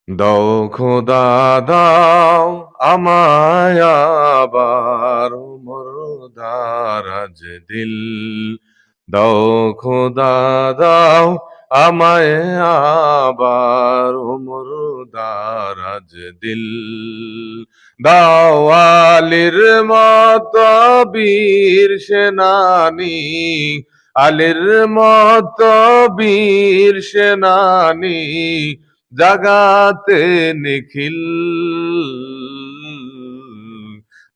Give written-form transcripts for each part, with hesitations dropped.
দাও খোদা দাও আমায় আবার মুর্দারাজ দিল। দাও খোদা দাও আমায় আবার মুর্দারাজ দিল। দাও আলীর মত বীর সেনানি, আলীর মত বীর সেনানি, জাগাতে নিখিল।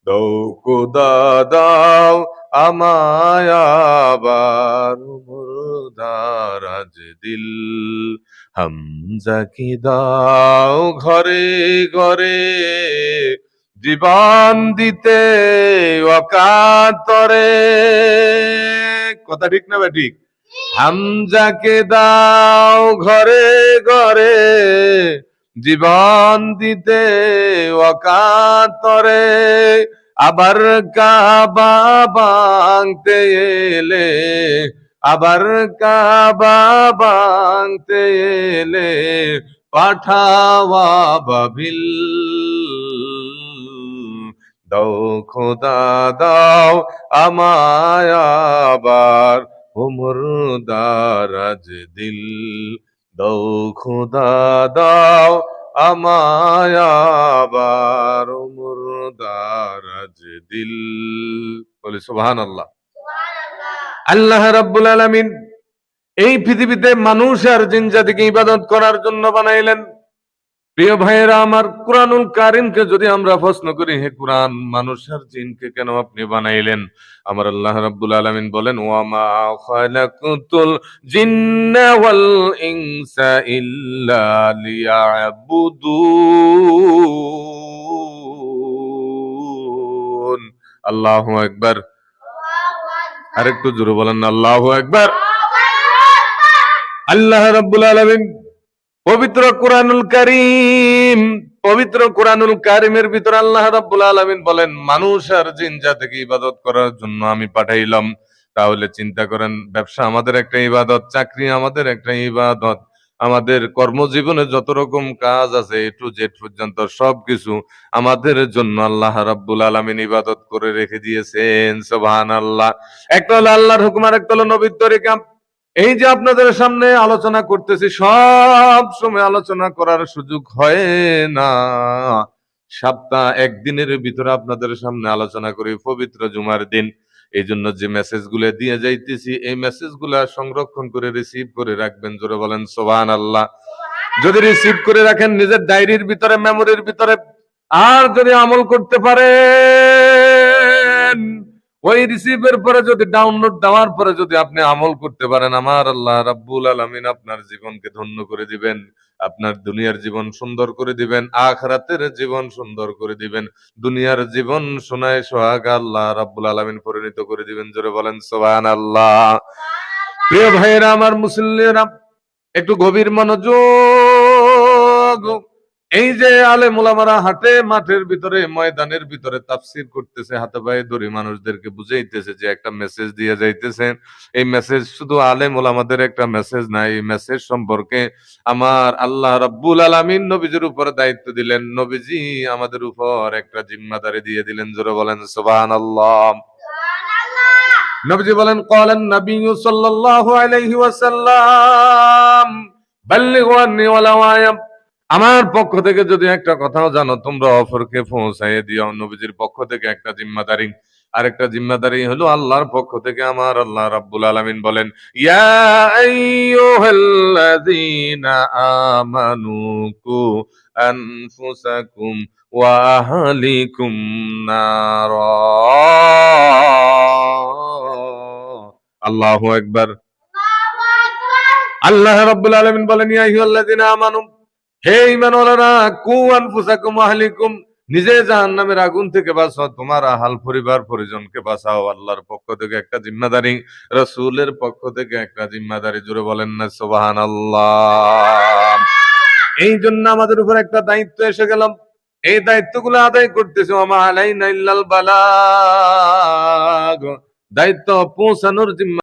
দাও খোদা দাও আমায় আবার মুর্দারাজ দিল। হামজা কি দাও ঘরে ঘরে, জীবন দিতে অকাতরে। কথা ঠিক না ঠিক? হামজাকে দাও ঘরে ঘরে, জীবন দিতে অকাতরে। আবার কাবা ভাঙতে এলে, আবার কাবা ভাঙতে এলে, পাঠাওয়া বাবিল। দাও খোদা দাও আমায় আবার মুর্দারাজ দিল। দাও খোদা দাও আমায় আবার মুর্দারাজ দিল। বলি সুবহানাল্লাহ। আল্লাহ রাব্বুল আলামিন এই পৃথিবীতে মানুষ আর জিন জাতিকে ইবাদত করার জন্য বানাইলেন। প্রিয় ভাইয়েরা আমার, কুরআনুল কারীমকে যদি আমরা প্রশ্ন করি, হে কুরআন, মানুষ আর জিনকে কেন আপনি বানাইলেন? আমার আল্লাহ রাব্বুল আলামিন বলেন, ওয়া মা খালাকুতুল জিন্না ওয়াল ইনসা ইল্লা লিয়াবুদুন। আল্লাহু আকবার। আরেকটু জোরে বলেন না, আল্লাহু আকবার। আল্লাহ রাব্বুল আলামিন পবিত্র কুরআনুল কারীম, পবিত্র কুরআনুল কারীমের ভিতর আল্লাহ রাব্বুল আলামিন বলেন, মানুষ আর জিন জাতিকে ইবাদত করার জন্য আমি পাঠাইলাম। তাহলে চিন্তা করেন, ব্যবসা আমাদের একটা ইবাদত, চাকরি আমাদের একটা ইবাদত, আমাদের কর্মজীবনে যত রকম কাজ আছে এ টু জেড পর্যন্ত সবকিছু আমাদের জন্য আল্লাহ রাব্বুল আলামিন ইবাদত করে রেখে দিয়েছেন। সুবহানাল্লাহ। একটা হলো আল্লাহর হুকুম আর একটা হলো নবীর তরিকা। এই যে আপনাদের সামনে আলোচনা করতেছি, সব সময় আলোচনা করার সুযোগ হয় না। সপ্তাহ একদিনের ভিতরে আপনাদের সামনে আলোচনা করি পবিত্র জুমার দিন। এই জন্য যে মেসেজ গুলো দিয়ে যাইতেছি, এই মেসেজ গুলা সংরক্ষণ করে রিসিভ করে রাখবেন। জোরে বলেন সুবহানাল্লাহ। যদি রিসিভ করে রাখেন নিজের ডায়েরির ভিতরে, মেমোরির ভিতরে, আর যদি আমল করতে পারেন, ওই রিসিভের পরে যদি ডাউনলোড দেওয়ার পরে যদি আপনি আমল করতে পারেন, আমার আল্লাহ রাব্বুল আলামিন আপনার জীবনকে ধন্য করে দিবেন। আপনার দুনিয়ার জীবন সুন্দর করে দিবেন, আখিরাতের জীবন সুন্দর করে দিবেন। দুনিয়ার জীবন সোনায় সোহাগা আল্লাহ রাব্বুল আলামিন পরিণত করে দিবেন। জোরে বলেন সুবহানাল্লাহ। প্রিয় ভাইয়েরা আমার, মুসল্লিরা, একটু গভীর মনোযোগ। এই যে আলেম ওলামারা হাটে মাঠের ভিতরে, ময়দানের ভিতরে তাফসীর করতেছে, হাতে পায়ে ধরে মানুষদেরকে বুঝাইতেছে যে একটা মেসেজ দিয়ে যাইতেছে। এই মেসেজ শুধু আলেম ওলামাদের একটা মেসেজ না, এই মেসেজ সম্পর্কে আমার আল্লাহ রাব্বুল আলামিন নবীজির উপর দায়িত্ব দিলেন। নবীজি আমাদের উপর একটা জিম্মাদারি দিয়ে দিলেন। জোরে বলেন সুবহানাল্লাহ। নবীজি বলেন, ক্বালান নবী সাল্লাল্লাহু আলাইহি ওয়াসাল্লাম, বাল্লিগু আন্নী ওয়ালাউ আয়া। আমার পক্ষ থেকে যদি একটা কথাও জানো, তোমরা অপরকে পৌঁছাইয়ে দিও। নবীজির পক্ষ থেকে একটা জিম্মাদারি। আরেকটা জিম্মাদারি হলো আল্লাহর পক্ষ থেকে। আমার আল্লাহ রাব্বুল আলামিন বলেন, ইয়া আইয়ুহাল্লাযীনা আমানু কু আনফুসাকুম ওয়া আহলিকুম নারা। আল্লাহু আকবার। আল্লাহ রাব্বুল আলামিন বলেন, ইয়া আইয়ুহাল্লাযীনা আমানু, হে ঈমানওয়ালারা, কু আনফুসাকুম ওয়া আহলিকুম, নিজে জাহান্নামের আগুন থেকে বাঁচাও, তোমার আহাল পরিবার পরিজনকে বাঁচাও। আল্লাহর পক্ষ থেকে একটা জিম্মাদারি, রাসূলের পক্ষ থেকে একটা জিম্মাদারি। জোরে বলেন না সুবহানাল্লাহ। এই জন্য আমাদের উপর একটা দায়িত্ব এসে গেল। এই দায়িত্বগুলো আদায় করতেছি। ওয়া মা আলাইনা ইল্লাল বালাগ, দায়িত্ব পৌঁছানোর জিম্মা।